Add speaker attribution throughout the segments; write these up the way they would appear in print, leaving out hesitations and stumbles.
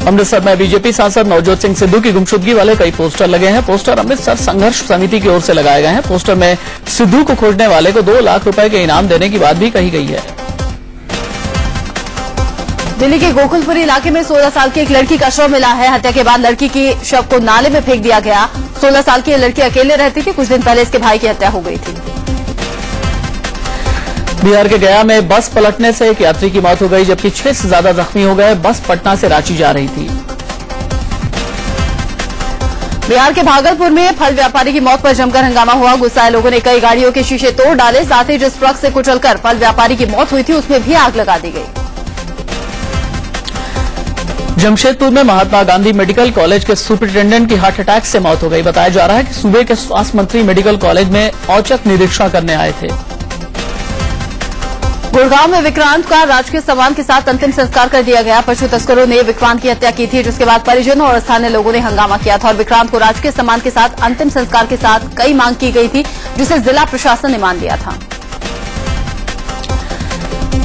Speaker 1: अमृतसर में बीजेपी सांसद नवजोत सिंह सिद्धू की गुमशुदगी वाले कई पोस्टर लगे हैं। पोस्टर अमृतसर संघर्ष समिति की ओर से लगाए गए हैं। पोस्टर में सिद्धू को खोजने वाले को 2 लाख रुपए के इनाम देने की बात भी कही गई है।
Speaker 2: दिल्ली के गोकुलपुरी इलाके में 16 साल की एक लड़की का शव मिला है। हत्या के बाद लड़की की शव को नाले में फेंक दिया गया। 16 साल की लड़की अकेले रहती थी। कुछ दिन पहले इसके भाई की हत्या हो गई थी।
Speaker 1: बिहार के गया में बस पलटने से एक यात्री की मौत हो गई, जबकि 6 से ज्यादा जख्मी हो गए। बस पटना से रांची जा रही थी।
Speaker 2: बिहार के भागलपुर में फल व्यापारी की मौत पर जमकर हंगामा हुआ। गुस्साए लोगों ने कई गाड़ियों के शीशे तोड़ डाले। साथ ही जिस ट्रक से कुचलकर फल व्यापारी की मौत हुई थी उसमें भी आग लगा दी गई।
Speaker 1: जमशेदपुर में महात्मा गांधी मेडिकल कॉलेज के सुपरिटेंडेंट की हार्ट अटैक से मौत हो गई। बताया जा रहा है कि सूबे के स्वास्थ्य मंत्री मेडिकल कॉलेज में औचक निरीक्षण करने आए थे।
Speaker 2: गुड़गांव में विक्रांत का राजकीय सम्मान के साथ अंतिम संस्कार कर दिया गया। पशु तस्करों ने विक्रांत की हत्या की थी, जिसके बाद परिजनों और स्थानीय लोगों ने हंगामा किया था और विक्रांत को राजकीय सम्मान के साथ अंतिम संस्कार के साथ कई मांग की गई थी, जिसे जिला प्रशासन ने मान लिया था।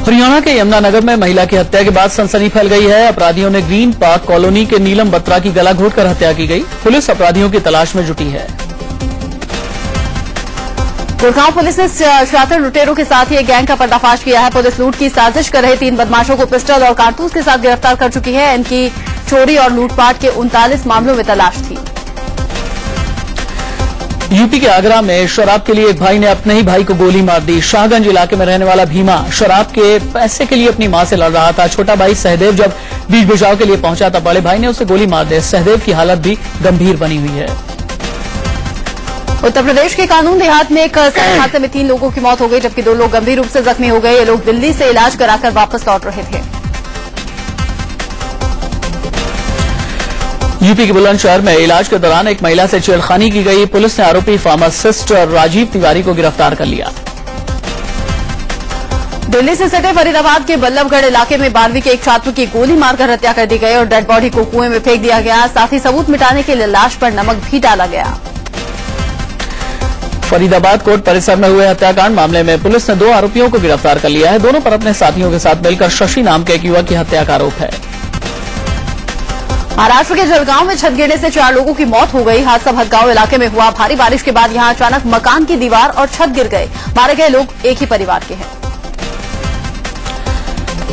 Speaker 1: हरियाणा के यमुनानगर में महिला की हत्या के बाद सनसनी फैल गई है। अपराधियों ने ग्रीन पार्क कॉलोनी के नीलम बत्रा की गला घोटकर हत्या की गई। पुलिस अपराधियों की तलाश में जुटी है।
Speaker 2: गुड़गांव पुलिस ने 76 लुटेरों के साथ ही एक गैंग का पर्दाफाश किया है। पुलिस लूट की साजिश कर रहे 3 बदमाशों को पिस्टल और कारतूस के साथ गिरफ्तार कर चुकी है। इनकी चोरी और लूटपाट के 39 मामलों में तलाश थी।
Speaker 1: यूपी के आगरा में शराब के लिए एक भाई ने अपने ही भाई को गोली मार दी। शाहगंज इलाके में रहने वाला भीमा शराब के पैसे के लिए अपनी मां से लड़ रहा था। छोटा भाई सहदेव जब बीच बचाव के लिए पहुंचा तब बड़े भाई ने उसे गोली मार दी। सहदेव की हालत भी गंभीर बनी हुई है।
Speaker 2: उत्तर प्रदेश के कानून देहात में एक सड़क हादसे में 3 लोगों की मौत हो गई, जबकि 2 लोग गंभीर रूप से जख्मी हो गए। ये लोग दिल्ली से इलाज कराकर वापस लौट रहे थे।
Speaker 1: यूपी के बुलंदशहर में इलाज के दौरान एक महिला से छेड़खानी की गई। पुलिस ने आरोपी फार्मासिस्ट राजीव तिवारी को गिरफ्तार कर लिया।
Speaker 2: दिल्ली से सटे फरीदाबाद के बल्लभगढ़ इलाके में 12वीं के एक छात्र की गोली मारकर हत्या कर दी गई और डेड बॉडी को कुएं में फेंक दिया गया। साथ ही सबूत मिटाने के लिए लाश पर नमक भी डाला गया।
Speaker 1: फरीदाबाद कोर्ट परिसर में हुए हत्याकांड मामले में पुलिस ने 2 आरोपियों को गिरफ्तार कर लिया है। दोनों पर अपने साथियों के साथ मिलकर शशि नाम के एक युवक की हत्या का आरोप है।
Speaker 2: महाराष्ट्र के जलगांव में छत गिरने से 4 लोगों की मौत हो गई। हादसा भटगांव इलाके में हुआ। भारी बारिश के बाद यहां अचानक मकान की दीवार और छत गिर गए। मारे गए लोग एक ही परिवार के हैं।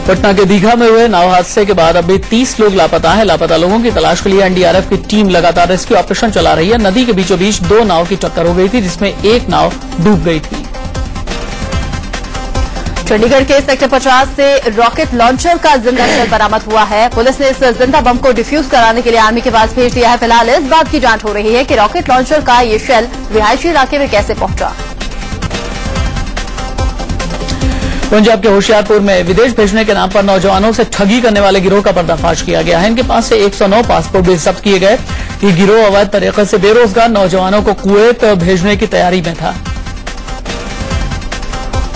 Speaker 1: पटना के दीघा में हुए नाव हादसे के बाद अभी 30 लोग लापता हैं। लापता लोगों की तलाश के लिए एनडीआरएफ की टीम लगातार रेस्क्यू ऑपरेशन चला रही है। नदी के बीचों बीच 2 नाव की टक्कर हो गई थी, जिसमें एक नाव डूब गई थी।
Speaker 2: चंडीगढ़ के सेक्टर 50 से रॉकेट लॉन्चर का जिंदा शेल बरामद हुआ है। पुलिस ने इस जिंदा बम को डिफ्यूज कराने के लिए आर्मी के पास भेज दिया है। फिलहाल इस बात की जांच हो रही है कि रॉकेट लॉन्चर का ये शेल रिहायशी इलाके में कैसे पहुंचा।
Speaker 1: पंजाब के होशियारपुर में विदेश भेजने के नाम पर नौजवानों से ठगी करने वाले गिरोह का पर्दाफाश किया गया है। इनके पास से 109 पासपोर्ट भी जब्त किए गए। ये गिरोह अवैध तरीके से बेरोजगार नौजवानों को कुवैत भेजने की तैयारी में था।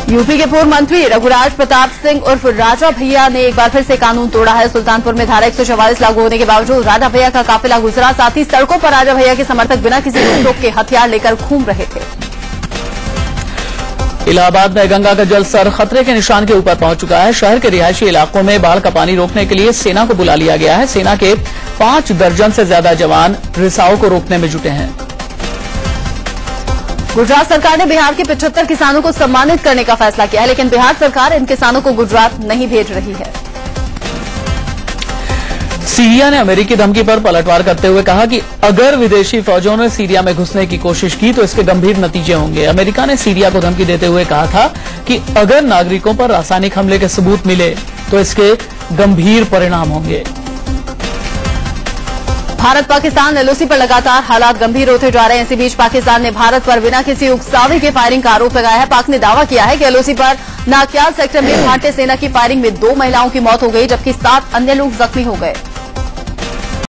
Speaker 2: यूपी के पूर्व मंत्री रघुराज प्रताप सिंह उर्फ राजा भैया ने एक बार फिर से कानून तोड़ा है। सुल्तानपुर में धारा 144 लागू होने के बावजूद राजा भैया का काफिला गुजरा। साथ ही सड़कों पर राजा भैया के समर्थक बिना किसी रोक-टोक के हथियार लेकर घूम रहे थे।
Speaker 1: इलाहाबाद में गंगा का जलस्तर खतरे के निशान के ऊपर पहुंच चुका है। शहर के रिहायशी इलाकों में बाढ़ का पानी रोकने के लिए सेना को बुला लिया गया है। सेना के 5 दर्जन से ज्यादा जवान रिसाव को रोकने में जुटे हैं।
Speaker 2: गुजरात सरकार ने बिहार के 75 किसानों को सम्मानित करने का फैसला किया है, लेकिन बिहार सरकार इन किसानों को गुजरात नहीं भेज रही है।
Speaker 1: सीरिया ने अमेरिकी धमकी पर पलटवार करते हुए कहा कि अगर विदेशी फौजों ने सीरिया में घुसने की कोशिश की तो इसके गंभीर नतीजे होंगे। अमेरिका ने सीरिया को धमकी देते हुए कहा था कि अगर नागरिकों पर रासायनिक हमले के सबूत मिले तो इसके गंभीर परिणाम होंगे।
Speaker 2: भारत पाकिस्तान एलओसी पर लगातार हालात गंभीर होते जा रहे हैं। इसी बीच पाकिस्तान ने भारत पर बिना किसी उकसावे के फायरिंग का आरोप लगाया है। पाक ने दावा किया है कि एलओसी पर नाक्याल सेक्टर में भारतीय सेना की फायरिंग में 2 महिलाओं की मौत हो गई, जबकि 7 अन्य लोग जख्मी हो गए।